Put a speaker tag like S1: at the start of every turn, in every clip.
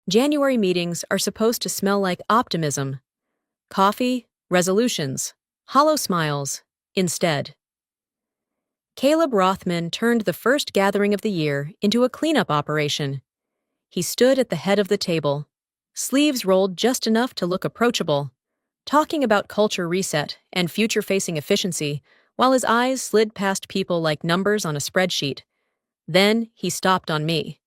S1: January meetings are supposed to smell like optimism, coffee, resolutions, hollow smiles. Instead, Caleb Rothman turned the first gathering of the year into a cleanup operation. He stood at the head of the table, sleeves rolled just enough to look approachable, talking about culture reset and future-facing efficiency while his eyes slid past people like numbers on a spreadsheet. Then he stopped on me.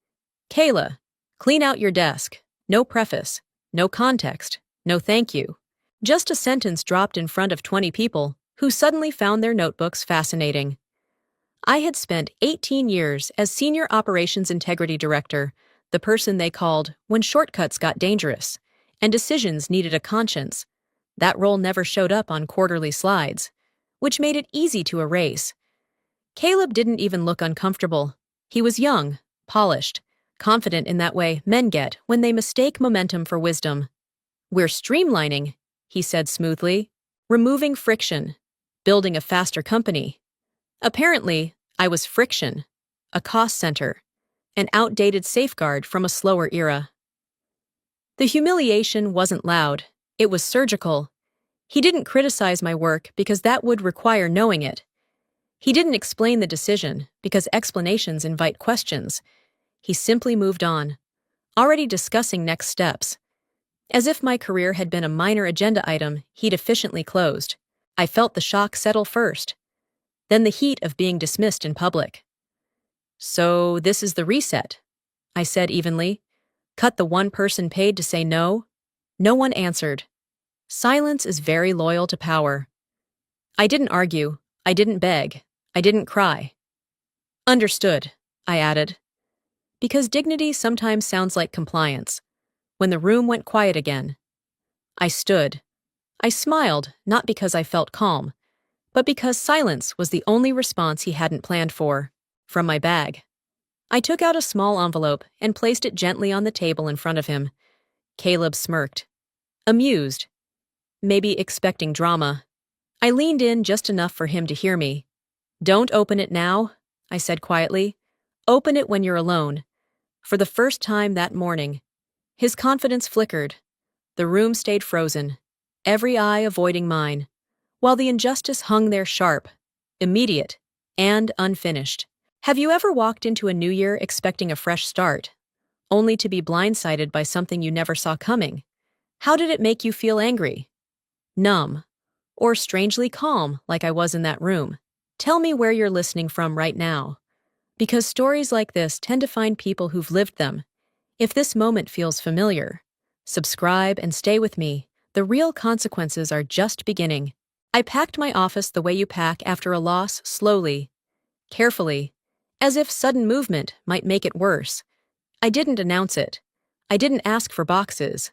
S1: "Kayla, clean out your desk. No preface, no context, no thank you." Just a sentence dropped in front of 20 people who suddenly found their notebooks fascinating. I had spent 18 years as Senior Operations Integrity Director, the person they called when shortcuts got dangerous and decisions needed a conscience. That role never showed up on quarterly slides, which made it easy to erase. Caleb didn't even look uncomfortable. He was young, polished, confident in that way men get when they mistake momentum for wisdom. "We're streamlining," he said smoothly, "removing friction, building a faster company." Apparently, I was friction, a cost center, an outdated safeguard from a slower era. The humiliation wasn't loud, it was surgical. He didn't criticize my work because that would require knowing it. He didn't explain the decision because explanations invite questions. He simply moved on, already discussing next steps. As if my career had been a minor agenda item he'd efficiently closed. I felt the shock settle first, then the heat of being dismissed in public. "So this is the reset," I said evenly. "Cut the one person paid to say no?" No one answered. Silence is very loyal to power. I didn't argue, I didn't beg, I didn't cry. "Understood," I added. Because dignity sometimes sounds like compliance. When the room went quiet again, I stood. I smiled, not because I felt calm, but because silence was the only response he hadn't planned for. From my bag, I took out a small envelope and placed it gently on the table in front of him. Caleb smirked, amused, maybe expecting drama. I leaned in just enough for him to hear me. "Don't open it now," I said quietly. "Open it when you're alone." For the first time that morning, his confidence flickered. The room stayed frozen, every eye avoiding mine, while the injustice hung there sharp, immediate, and unfinished. Have you ever walked into a new year expecting a fresh start, only to be blindsided by something you never saw coming? How did it make you feel? Angry? Numb? Or strangely calm like I was in that room? Tell me where you're listening from right now. Because stories like this tend to find people who've lived them. If this moment feels familiar, subscribe and stay with me. The real consequences are just beginning. I packed my office the way you pack after a loss, slowly, carefully, as if sudden movement might make it worse. I didn't announce it. I didn't ask for boxes.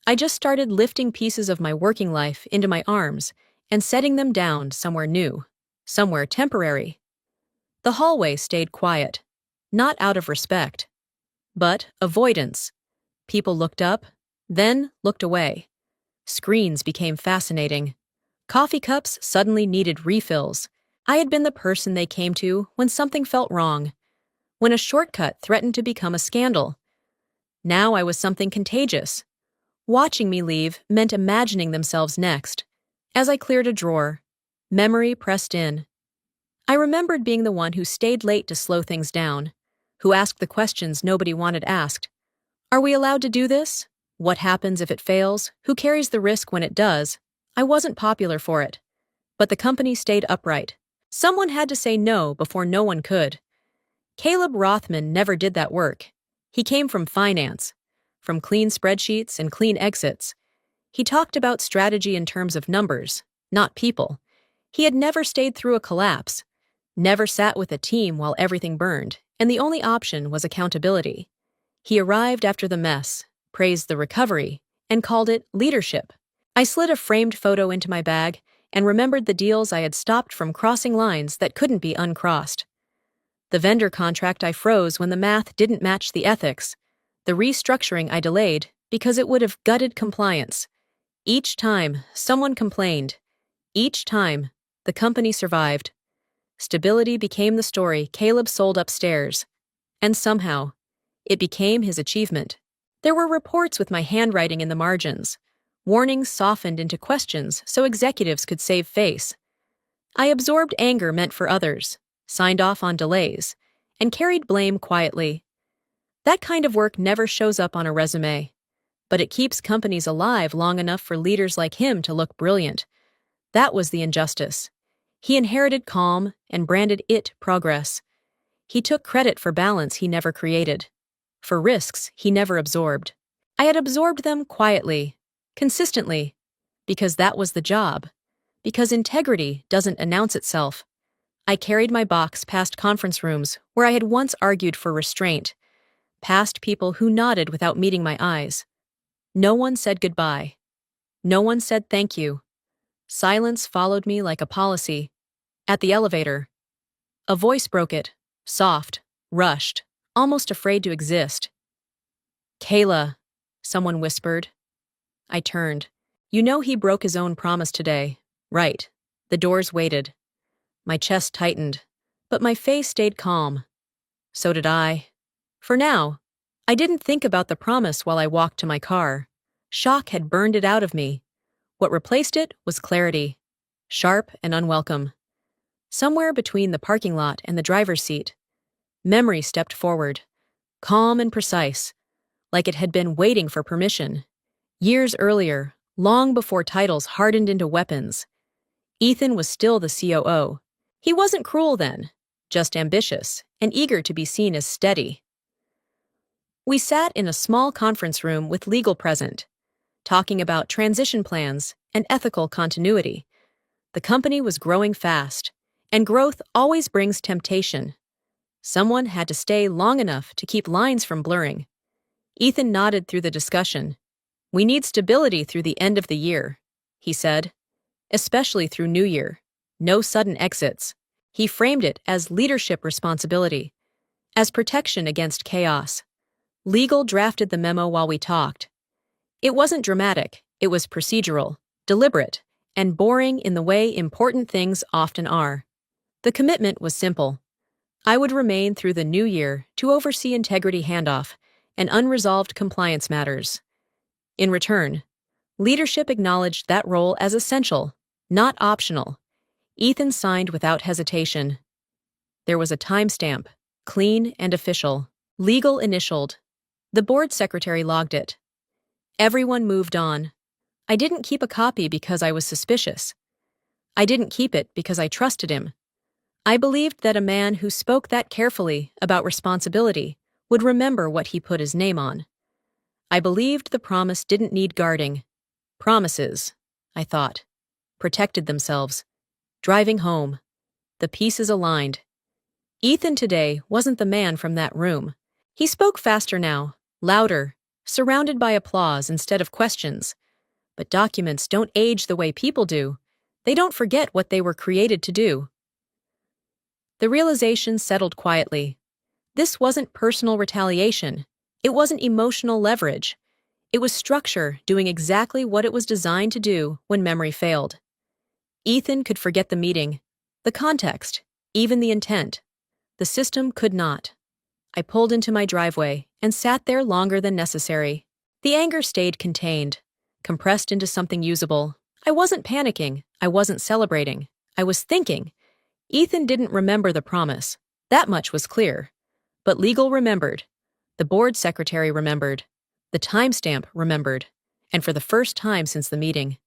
S1: I just started lifting pieces of my working life into my arms and setting them down somewhere new, somewhere temporary. The hallway stayed quiet, not out of respect, but avoidance. People looked up, then looked away. Screens became fascinating. Coffee cups suddenly needed refills. I had been the person they came to when something felt wrong, when a shortcut threatened to become a scandal. Now I was something contagious. Watching me leave meant imagining themselves next. As I cleared a drawer, memory pressed in. I remembered being the one who stayed late to slow things down, who asked the questions nobody wanted asked. Are we allowed to do this? What happens if it fails? Who carries the risk when it does? I wasn't popular for it, but the company stayed upright. Someone had to say no before no one could. Caleb Rothman never did that work. He came from finance, from clean spreadsheets and clean exits. He talked about strategy in terms of numbers, not people. He had never stayed through a collapse, never sat with a team while everything burned, and the only option was accountability. He arrived after the mess, praised the recovery, and called it leadership. I slid a framed photo into my bag and remembered the deals I had stopped from crossing lines that couldn't be uncrossed. The vendor contract I froze when the math didn't match the ethics. The restructuring I delayed because it would have gutted compliance. Each time, someone complained. Each time, the company survived. Stability became the story Caleb sold upstairs. And somehow, it became his achievement. There were reports with my handwriting in the margins, warnings softened into questions so executives could save face. I absorbed anger meant for others, signed off on delays, and carried blame quietly. That kind of work never shows up on a resume, but it keeps companies alive long enough for leaders like him to look brilliant. That was the injustice. He inherited calm and branded it progress. He took credit for balance he never created, for risks he never absorbed. I had absorbed them quietly, consistently, because that was the job, because integrity doesn't announce itself. I carried my box past conference rooms where I had once argued for restraint, past people who nodded without meeting my eyes. No one said goodbye. No one said thank you. Silence followed me like a policy. At the elevator, a voice broke it, soft, rushed, almost afraid to exist. "Kayla," someone whispered. I turned. "You know he broke his own promise today, right?" The doors waited. My chest tightened, but my face stayed calm. So did I. For now, I didn't think about the promise while I walked to my car. Shock had burned it out of me. What replaced it was clarity, sharp and unwelcome. Somewhere between the parking lot and the driver's seat, memory stepped forward, calm and precise, like it had been waiting for permission. Years earlier, long before titles hardened into weapons, Ethan was still the COO. He wasn't cruel then, just ambitious and eager to be seen as steady. We sat in a small conference room with legal present, talking about transition plans and ethical continuity. The company was growing fast, and growth always brings temptation. Someone had to stay long enough to keep lines from blurring. Ethan nodded through the discussion. "We need stability through the end of the year," he said, "especially through New Year. No sudden exits." He framed it as leadership responsibility, as protection against chaos. Legal drafted the memo while we talked. It wasn't dramatic, it was procedural, deliberate, and boring in the way important things often are. The commitment was simple. I would remain through the new year to oversee integrity handoff and unresolved compliance matters. In return, leadership acknowledged that role as essential, not optional. Ethan signed without hesitation. There was a timestamp, clean and official, legal initialed. The board secretary logged it. Everyone moved on. I didn't keep a copy because I was suspicious. I didn't keep it because I trusted him. I believed that a man who spoke that carefully about responsibility would remember what he put his name on. I believed the promise didn't need guarding. Promises, I thought, protected themselves. Driving home, the pieces aligned. Ethan today wasn't the man from that room. He spoke faster now, louder, surrounded by applause instead of questions. But documents don't age the way people do. They don't forget what they were created to do. The realization settled quietly. This wasn't personal retaliation. It wasn't emotional leverage. It was structure doing exactly what it was designed to do when memory failed. Ethan could forget the meeting, the context, even the intent. The system could not. I pulled into my driveway and sat there longer than necessary. The anger stayed contained, compressed into something usable. I wasn't panicking. I wasn't celebrating. I was thinking. Ethan didn't remember the promise. That much was clear. But legal remembered. The board secretary remembered. The timestamp remembered. And for the first time since the meeting,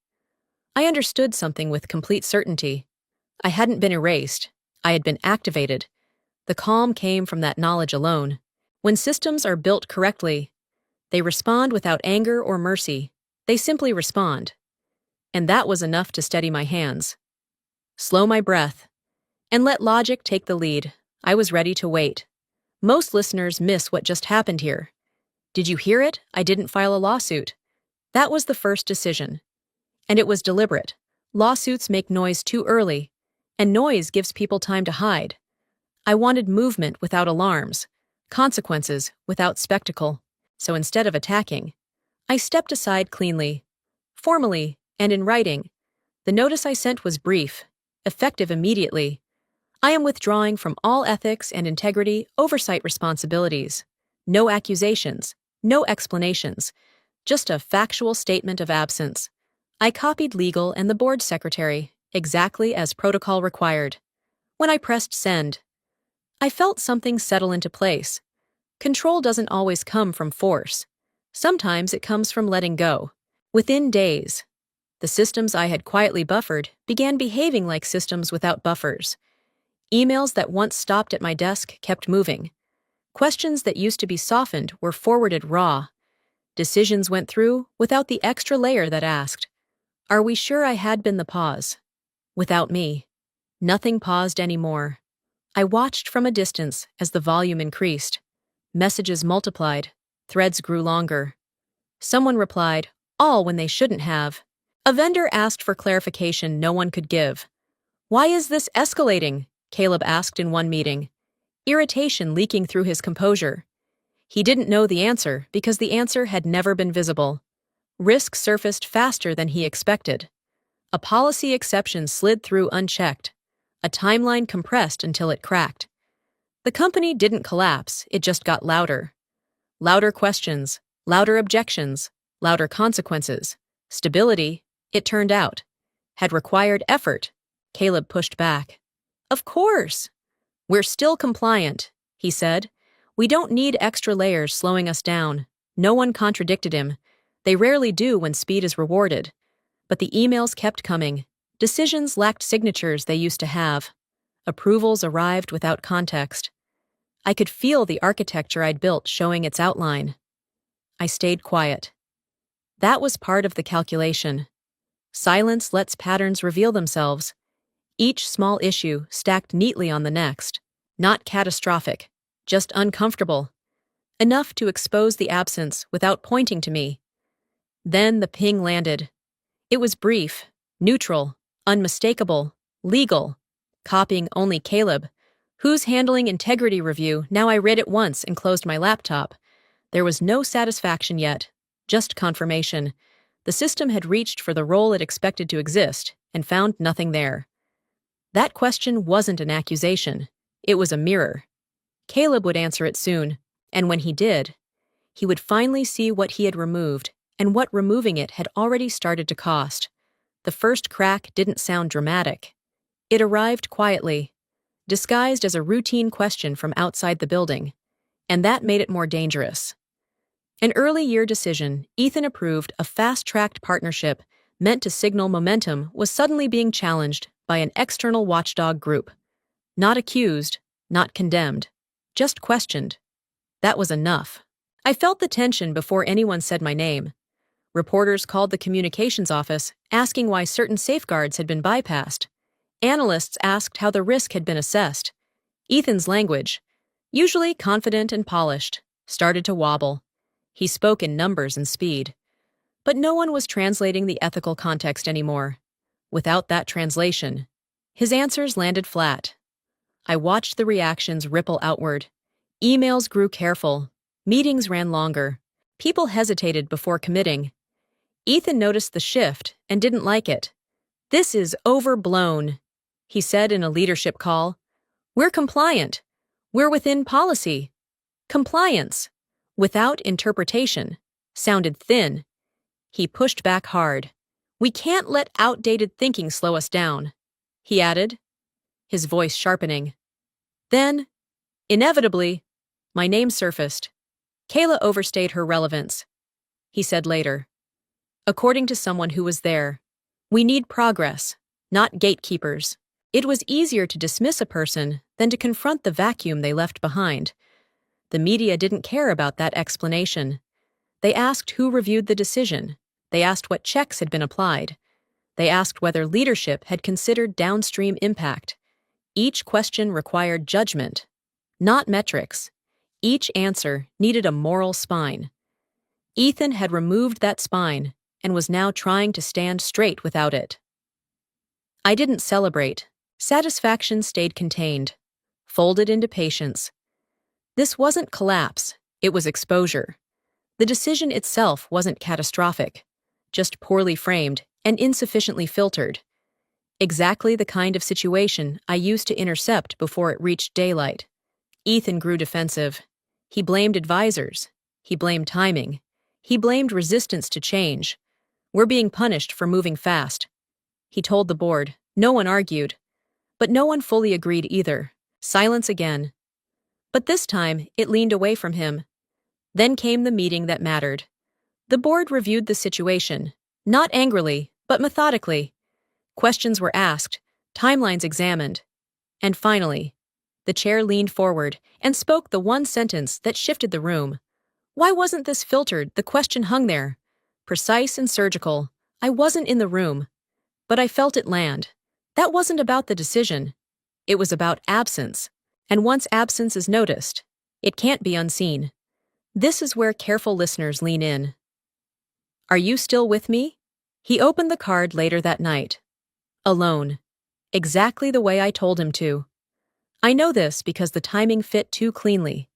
S1: I understood something with complete certainty. I hadn't been erased. I had been activated. The calm came from that knowledge alone. When systems are built correctly, they respond without anger or mercy. They simply respond. And that was enough to steady my hands. Slow my breath. And let logic take the lead. I was ready to wait. Most listeners miss what just happened here. Did you hear it? I didn't file a lawsuit. That was the first decision. And it was deliberate. Lawsuits make noise too early, and noise gives people time to hide. I wanted movement without alarms, consequences without spectacle. So instead of attacking, I stepped aside cleanly, formally, and in writing. The notice I sent was brief, effective immediately. I am withdrawing from all ethics and integrity oversight responsibilities. No accusations, No explanations, just a factual statement of absence. I copied legal and the board secretary, exactly as protocol required. When I pressed send, I felt something settle into place. Control doesn't always come from force. Sometimes it comes from letting go. Within days, the systems I had quietly buffered began behaving like systems without buffers. Emails that once stopped at my desk kept moving. Questions that used to be softened were forwarded raw. Decisions went through without the extra layer that asked, "Are we sure I had been the pause?" Without me, nothing paused anymore. I watched from a distance as the volume increased. Messages multiplied, threads grew longer. Someone replied, all when they shouldn't have. A vendor asked for clarification no one could give. "Why is this escalating?" Caleb asked in one meeting, irritation leaking through his composure. He didn't know the answer because the answer had never been visible. Risk surfaced faster than he expected. A policy exception slid through unchecked. A timeline compressed until it cracked. The company didn't collapse, it just got louder. Louder questions, louder objections, louder consequences. Stability, it turned out, had required effort. Caleb pushed back. "Of course. We're still compliant," he said. "We don't need extra layers slowing us down." No one contradicted him. They rarely do when speed is rewarded. But the emails kept coming. Decisions lacked signatures they used to have. Approvals arrived without context. I could feel the architecture I'd built showing its outline. I stayed quiet. That was part of the calculation. Silence lets patterns reveal themselves. Each small issue stacked neatly on the next. Not catastrophic, just uncomfortable. Enough to expose the absence without pointing to me. Then the ping landed. It was brief, neutral, unmistakable, legal. Copying only Caleb. "Who's handling integrity review?" Now I read it once and closed my laptop. There was no satisfaction yet, just confirmation. The system had reached for the role it expected to exist and found nothing there. That question wasn't an accusation. It was a mirror. Caleb would answer it soon, and when he did, he would finally see what he had removed and what removing it had already started to cost. The first crack didn't sound dramatic. It arrived quietly, disguised as a routine question from outside the building, and that made it more dangerous. An early-year decision Ethan approved, a fast-tracked partnership meant to signal momentum, was suddenly being challenged by an external watchdog group. Not accused, not condemned, just questioned. That was enough. I felt the tension before anyone said my name. Reporters called the communications office, asking why certain safeguards had been bypassed. Analysts asked how the risk had been assessed. Ethan's language, usually confident and polished, started to wobble. He spoke in numbers and speed. But no one was translating the ethical context anymore. Without that translation, his answers landed flat. I watched the reactions ripple outward. Emails grew careful. Meetings ran longer. People hesitated before committing. Ethan noticed the shift and didn't like it. "This is overblown," he said in a leadership call. "We're compliant. We're within policy." Compliance, without interpretation, sounded thin. He pushed back hard. "We can't let outdated thinking slow us down," he added, his voice sharpening. Then, inevitably, my name surfaced. "Kayla overstayed her relevance," he said later. "According to someone who was there, we need progress, not gatekeepers." It was easier to dismiss a person than to confront the vacuum they left behind. The media didn't care about that explanation. They asked who reviewed the decision. They asked what checks had been applied. They asked whether leadership had considered downstream impact. Each question required judgment, not metrics. Each answer needed a moral spine. Ethan had removed that spine and was now trying to stand straight without it. I didn't celebrate. Satisfaction stayed contained, folded into patience. This wasn't collapse, it was exposure. The decision itself wasn't catastrophic, just poorly framed and insufficiently filtered. Exactly the kind of situation I used to intercept before it reached daylight. Ethan grew defensive. He blamed advisors. He blamed timing. He blamed resistance to change. We're being punished for moving fast. He told the board. No one argued. But no one fully agreed either. Silence again. But this time, it leaned away from him. Then came the meeting that mattered. The board reviewed the situation, not angrily, but methodically. Questions were asked, timelines examined. And finally, the chair leaned forward and spoke the one sentence that shifted the room. Why wasn't this filtered? The question hung there. Precise and surgical. I wasn't in the room. But I felt it land. That wasn't about the decision. It was about absence. And once absence is noticed, it can't be unseen. This is where careful listeners lean in. Are you still with me? He opened the card later that night. Alone. Exactly the way I told him to. I know this because the timing fit too cleanly.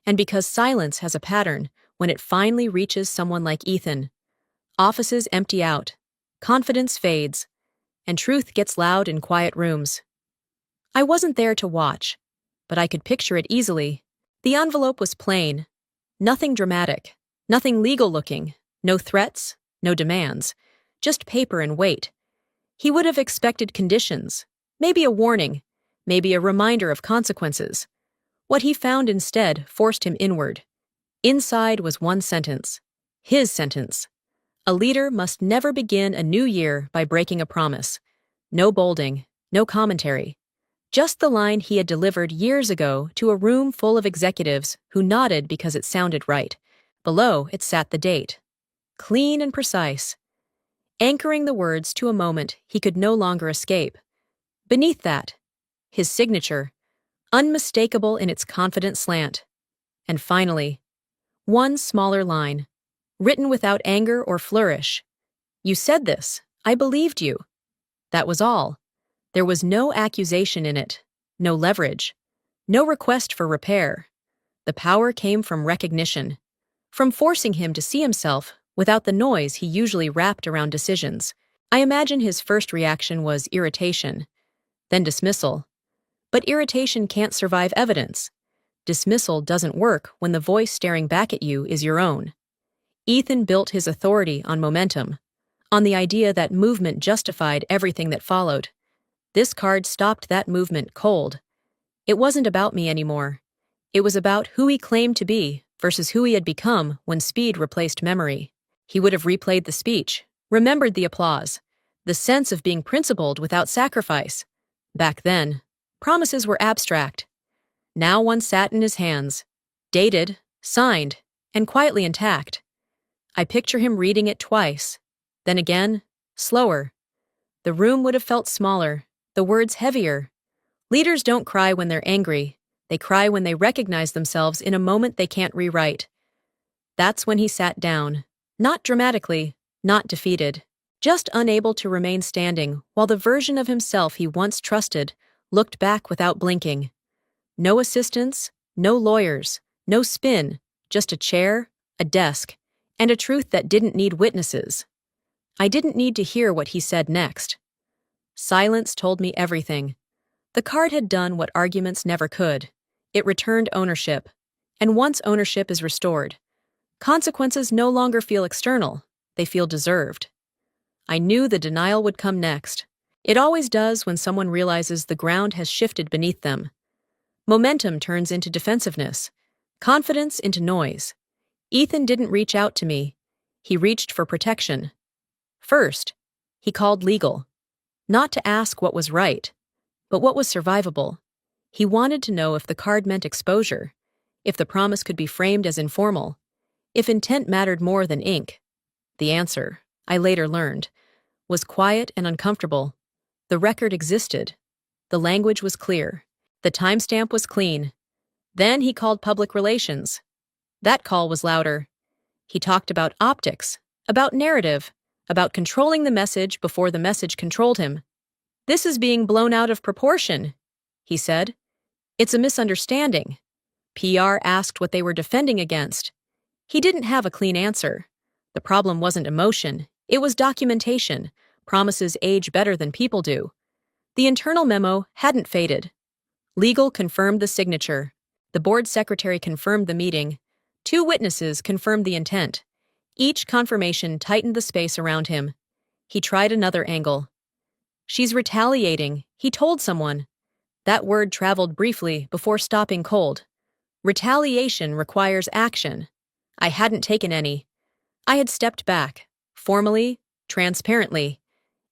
S1: And because silence has a pattern when it finally reaches someone like Ethan. Offices empty out. Confidence fades. And truth gets loud in quiet rooms. I wasn't there to watch, but I could picture it easily. The envelope was plain. Nothing dramatic. Nothing legal-looking. No threats. No demands. Just paper and weight. He would have expected conditions. Maybe a warning. Maybe a reminder of consequences. What he found instead forced him inward. Inside was one sentence. His sentence. A leader must never begin a new year by breaking a promise. No bolding, no commentary. Just the line he had delivered years ago to a room full of executives who nodded because it sounded right. Below it sat the date. Clean and precise. Anchoring the words to a moment he could no longer escape. Beneath that, his signature, unmistakable in its confident slant. And finally, one smaller line, written without anger or flourish. You said this. I believed you. That was all. There was no accusation in it, no leverage, no request for repair. The power came from recognition, from forcing him to see himself without the noise he usually wrapped around decisions. I imagine his first reaction was irritation, then dismissal. But irritation can't survive evidence. Dismissal doesn't work when the voice staring back at you is your own. Ethan built his authority on momentum, on the idea that movement justified everything that followed. This card stopped that movement cold. It wasn't about me anymore. It was about who he claimed to be versus who he had become when speed replaced memory. He would have replayed the speech, remembered the applause, the sense of being principled without sacrifice. Back then, promises were abstract. Now one sat in his hands, dated, signed, and quietly intact. I picture him reading it twice, then again, slower. The room would have felt smaller, the words heavier. Leaders don't cry when they're angry. They cry when they recognize themselves in a moment they can't rewrite. That's when he sat down, not dramatically, not defeated, just unable to remain standing while the version of himself he once trusted looked back without blinking. No assistants, no lawyers, no spin, just a chair, a desk, and a truth that didn't need witnesses. I didn't need to hear what he said next. Silence told me everything. The card had done what arguments never could. It returned ownership. And once ownership is restored, consequences no longer feel external, they feel deserved. I knew the denial would come next. It always does when someone realizes the ground has shifted beneath them. Momentum turns into defensiveness, confidence into noise. Ethan didn't reach out to me. He reached for protection. First, he called legal. Not to ask what was right, but what was survivable. He wanted to know if the card meant exposure, if the promise could be framed as informal, if intent mattered more than ink. The answer, I later learned, was quiet and uncomfortable. The record existed. The language was clear. The timestamp was clean. Then he called public relations. That call was louder. He talked about optics, about narrative, about controlling the message before the message controlled him. This is being blown out of proportion, he said. It's a misunderstanding. PR asked what they were defending against. He didn't have a clean answer. The problem wasn't emotion, it was documentation. Promises age better than people do. The internal memo hadn't faded. Legal confirmed the signature. The board secretary confirmed the meeting. 2 witnesses confirmed the intent. Each confirmation tightened the space around him. He tried another angle. She's retaliating, he told someone. That word traveled briefly before stopping cold. Retaliation requires action. I hadn't taken any. I had stepped back, formally, transparently,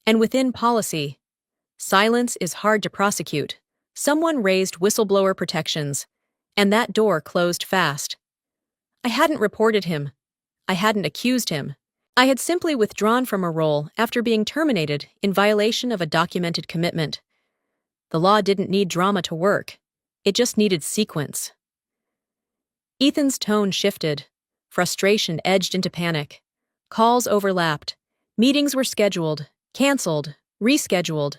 S1: and within policy. Silence is hard to prosecute. Someone raised whistleblower protections, and that door closed fast. I hadn't reported him. I hadn't accused him. I had simply withdrawn from a role after being terminated in violation of a documented commitment. The law didn't need drama to work. It just needed sequence. Ethan's tone shifted. Frustration edged into panic. Calls overlapped. Meetings were scheduled, canceled, rescheduled.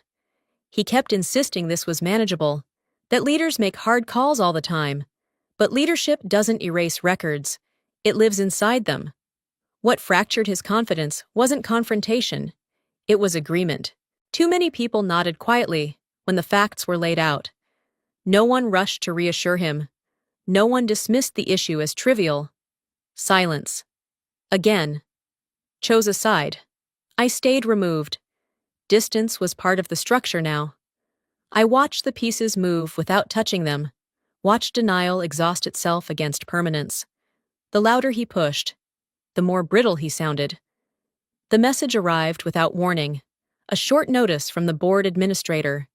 S1: He kept insisting this was manageable, that leaders make hard calls all the time. But leadership doesn't erase records. It lives inside them. What fractured his confidence wasn't confrontation. It was agreement. Too many people nodded quietly when the facts were laid out. No one rushed to reassure him. No one dismissed the issue as trivial. Silence. Again. Chose a side. I stayed removed. Distance was part of the structure now. I watched the pieces move without touching them, watched denial exhaust itself against permanence. The louder he pushed, the more brittle he sounded. The message arrived without warning, a short notice from the board administrator.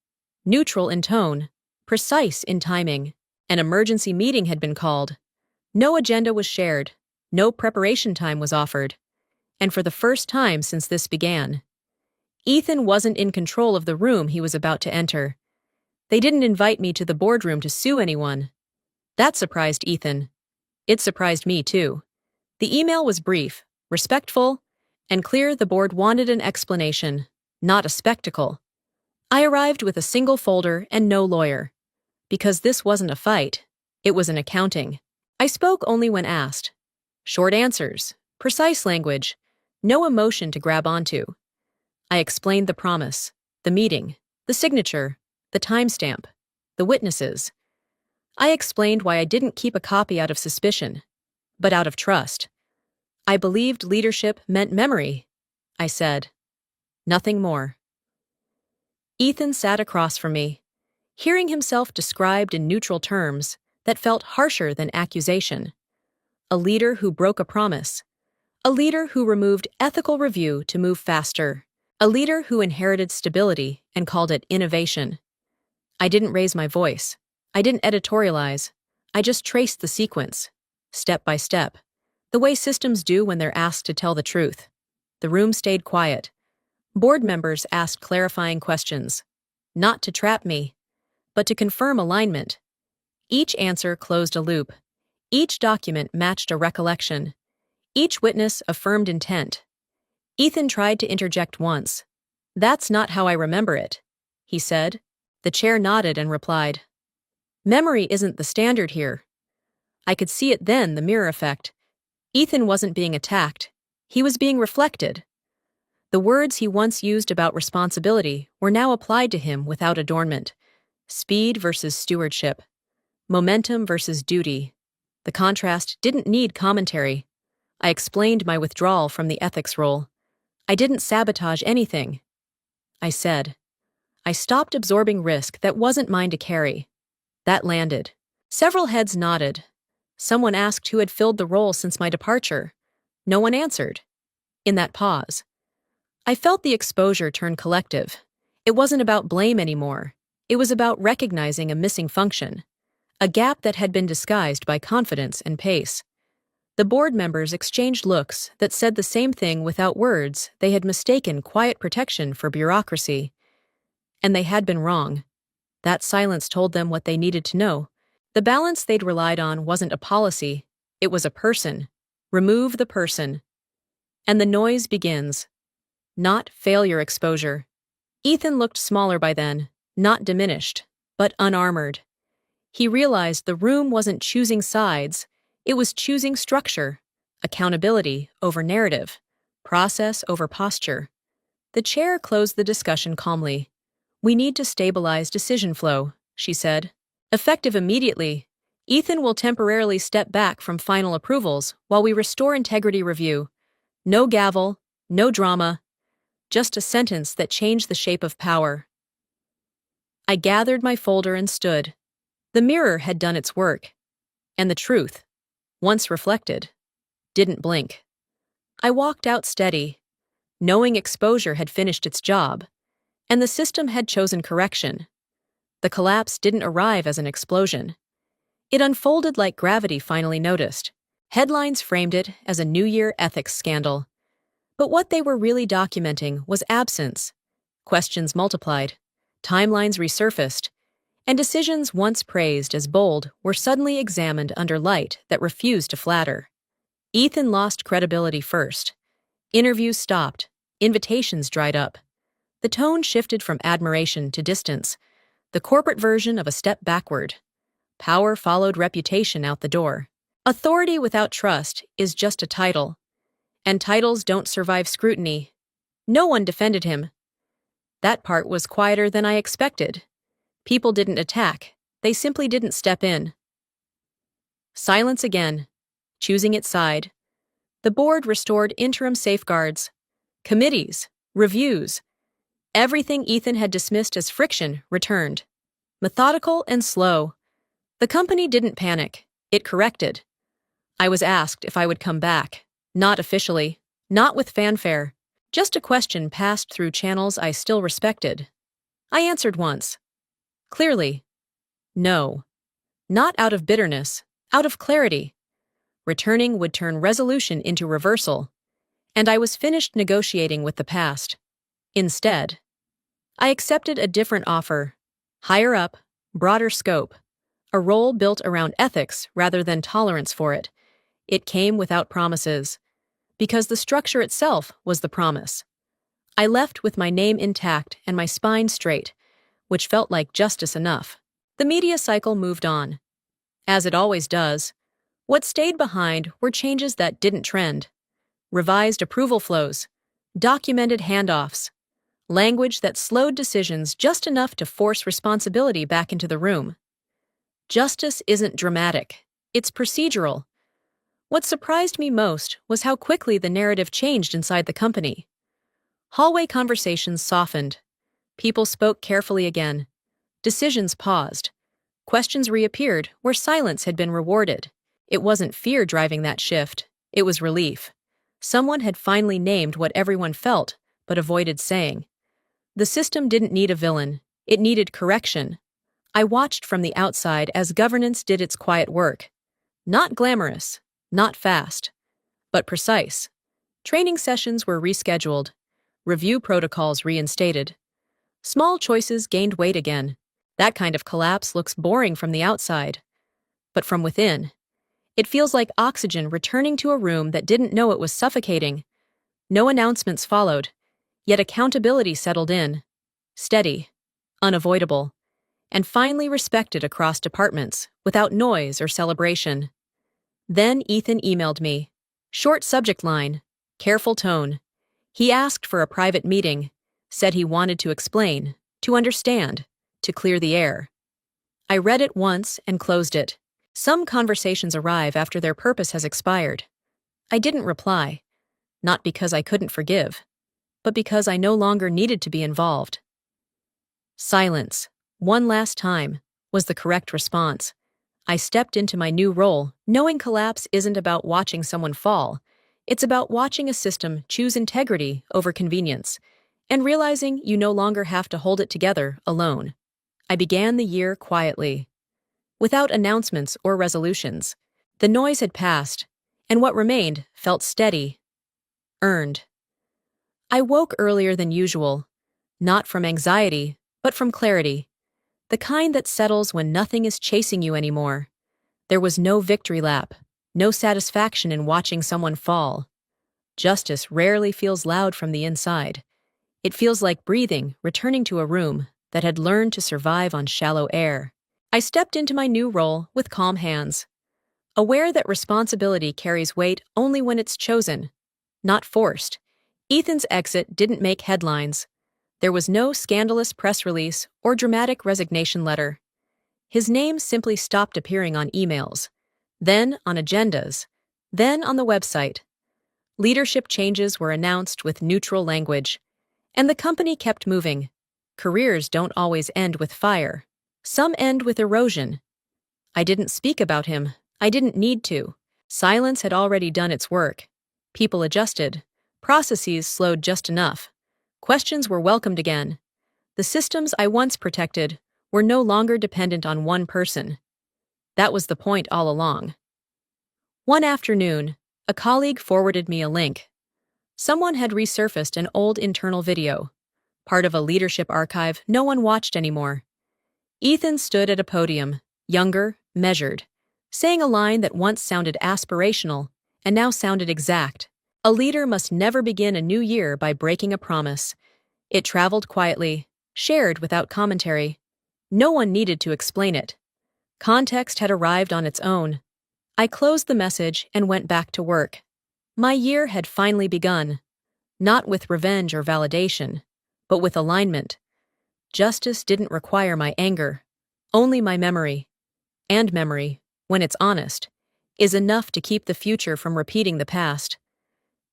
S1: Neutral in tone, precise in timing. An emergency meeting had been called. No agenda was shared, no preparation time was offered. And for the first time since this began, Ethan wasn't in control of the room he was about to enter. They didn't invite me to the boardroom to sue anyone. That surprised Ethan. It surprised me, too. The email was brief, respectful, and clear the board wanted an explanation, not a spectacle. I arrived with a single folder and no lawyer. Because this wasn't a fight, it was an accounting. I spoke only when asked. Short answers, precise language, no emotion to grab onto. I explained the promise, the meeting, the signature, the timestamp, the witnesses. I explained why I didn't keep a copy out of suspicion, but out of trust. I believed leadership meant memory, I said. Nothing more. Ethan sat across from me, hearing himself described in neutral terms that felt harsher than accusation. A leader who broke a promise. A leader who removed ethical review to move faster. A leader who inherited stability and called it innovation. I didn't raise my voice. I didn't editorialize. I just traced the sequence, step by step, the way systems do when they're asked to tell the truth. The room stayed quiet. Board members asked clarifying questions, not to trap me, but to confirm alignment. Each answer closed a loop. Each document matched a recollection. Each witness affirmed intent. Ethan tried to interject once. That's not how I remember it, he said. The chair nodded and replied. Memory isn't the standard here. I could see it then, the mirror effect. Ethan wasn't being attacked. He was being reflected. The words he once used about responsibility were now applied to him without adornment. Speed versus stewardship. Momentum versus duty. The contrast didn't need commentary. I explained my withdrawal from the ethics role. I didn't sabotage anything. I said. I stopped absorbing risk that wasn't mine to carry. That landed. Several heads nodded. Someone asked who had filled the role since my departure. No one answered. In that pause, I felt the exposure turn collective. It wasn't about blame anymore. It was about recognizing a missing function, a gap that had been disguised by confidence and pace. The board members exchanged looks that said the same thing without words. They had mistaken quiet protection for bureaucracy. And they had been wrong. That silence told them what they needed to know. The balance they'd relied on wasn't a policy, it was a person. Remove the person. And the noise begins. Not failure exposure. Ethan looked smaller by then, not diminished, but unarmored. He realized the room wasn't choosing sides, it was choosing structure, accountability over narrative, process over posture. The chair closed the discussion calmly. We need to stabilize decision flow, she said. Effective immediately. Ethan will temporarily step back from final approvals while we restore integrity review. No gavel, no drama, just a sentence that changed the shape of power. I gathered my folder and stood. The mirror had done its work. And the truth, once reflected, didn't blink. I walked out steady, knowing exposure had finished its job, and the system had chosen correction. The collapse didn't arrive as an explosion. It unfolded like gravity finally noticed. Headlines framed it as a New Year ethics scandal. But what they were really documenting was absence. Questions multiplied, timelines resurfaced, and decisions once praised as bold were suddenly examined under light that refused to flatter. Ethan lost credibility first. Interviews stopped, invitations dried up. The tone shifted from admiration to distance, the corporate version of a step backward. Power followed reputation out the door. Authority without trust is just a title, and titles don't survive scrutiny. No one defended him. That part was quieter than I expected. People didn't attack, they simply didn't step in. Silence again, choosing its side. The board restored interim safeguards, committees, reviews. Everything Ethan had dismissed as friction returned. Methodical and slow. The company didn't panic, it corrected. I was asked if I would come back. Not officially, not with fanfare. Just a question passed through channels I still respected. I answered once. Clearly. No. Not out of bitterness, out of clarity. Returning would turn resolution into reversal, and I was finished negotiating with the past. Instead, I accepted a different offer. Higher up, broader scope. A role built around ethics rather than tolerance for it. It came without promises, because the structure itself was the promise. I left with my name intact and my spine straight, which felt like justice enough. The media cycle moved on. As it always does, what stayed behind were changes that didn't trend. Revised approval flows, documented handoffs, language that slowed decisions just enough to force responsibility back into the room. Justice isn't dramatic, it's procedural. What surprised me most was how quickly the narrative changed inside the company. Hallway conversations softened. People spoke carefully again. Decisions paused. Questions reappeared where silence had been rewarded. It wasn't fear driving that shift, it was relief. Someone had finally named what everyone felt, but avoided saying. The system didn't need a villain, it needed correction. I watched from the outside as governance did its quiet work. Not glamorous, not fast, but precise. Training sessions were rescheduled, review protocols reinstated. Small choices gained weight again. That kind of collapse looks boring from the outside. But from within, it feels like oxygen returning to a room that didn't know it was suffocating. No announcements followed, yet accountability settled in. Steady, unavoidable, and finally respected across departments without noise or celebration. Then Ethan emailed me. Short subject line, careful tone. He asked for a private meeting, said he wanted to explain, to understand, to clear the air. I read it once and closed it. Some conversations arrive after their purpose has expired. I didn't reply, not because I couldn't forgive, but because I no longer needed to be involved. Silence, one last time, was the correct response. I stepped into my new role, knowing collapse isn't about watching someone fall. It's about watching a system choose integrity over convenience, and realizing you no longer have to hold it together alone. I began the year quietly, without announcements or resolutions. The noise had passed, and what remained felt steady, earned. I woke earlier than usual, not from anxiety, but from clarity. The kind that settles when nothing is chasing you anymore. There was no victory lap, no satisfaction in watching someone fall. Justice rarely feels loud from the inside. It feels like breathing, returning to a room that had learned to survive on shallow air. I stepped into my new role with calm hands, aware that responsibility carries weight only when it's chosen, not forced. Ethan's exit didn't make headlines. There was no scandalous press release or dramatic resignation letter. His name simply stopped appearing on emails, then on agendas, then on the website. Leadership changes were announced with neutral language, and the company kept moving. Careers don't always end with fire. Some end with erosion. I didn't speak about him. I didn't need to. Silence had already done its work. People adjusted. Processes slowed just enough. Questions were welcomed again. The systems I once protected were no longer dependent on one person. That was the point all along. One afternoon, a colleague forwarded me a link. Someone had resurfaced an old internal video, part of a leadership archive no one watched anymore. Ethan stood at a podium, younger, measured, saying a line that once sounded aspirational and now sounded exact. A leader must never begin a new year by breaking a promise. It traveled quietly, shared without commentary. No one needed to explain it. Context had arrived on its own. I closed the message and went back to work. My year had finally begun, not with revenge or validation, but with alignment. Justice didn't require my anger, only my memory. And memory, when it's honest, is enough to keep the future from repeating the past.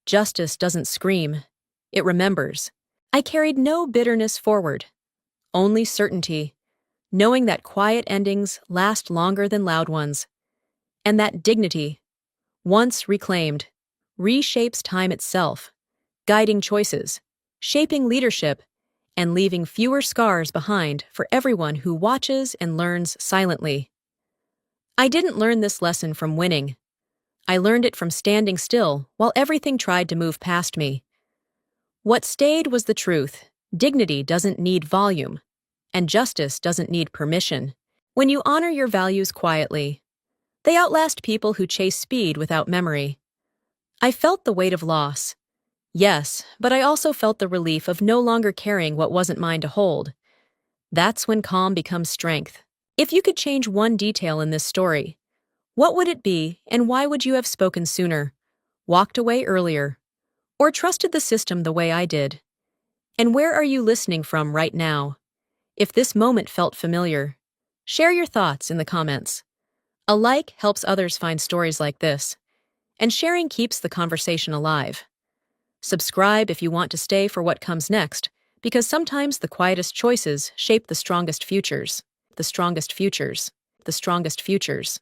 S1: Justice doesn't scream, it remembers. I carried no bitterness forward, only certainty, knowing that quiet endings last longer than loud ones. And that dignity, once reclaimed, reshapes time itself, guiding choices, shaping leadership, and leaving fewer scars behind for everyone who watches and learns silently. I didn't learn this lesson from winning. I learned it from standing still while everything tried to move past me. What stayed was the truth. Dignity doesn't need volume, and justice doesn't need permission. When you honor your values quietly, they outlast people who chase speed without memory. I felt the weight of loss. Yes, but I also felt the relief of no longer carrying what wasn't mine to hold. That's when calm becomes strength. If you could change one detail in this story, what would it be, and why would you have spoken sooner, walked away earlier, or trusted the system the way I did? And where are you listening from right now? If this moment felt familiar, share your thoughts in the comments. A like helps others find stories like this, and sharing keeps the conversation alive. Subscribe if you want to stay for what comes next, because sometimes the quietest choices shape the strongest futures. The strongest futures. The strongest futures.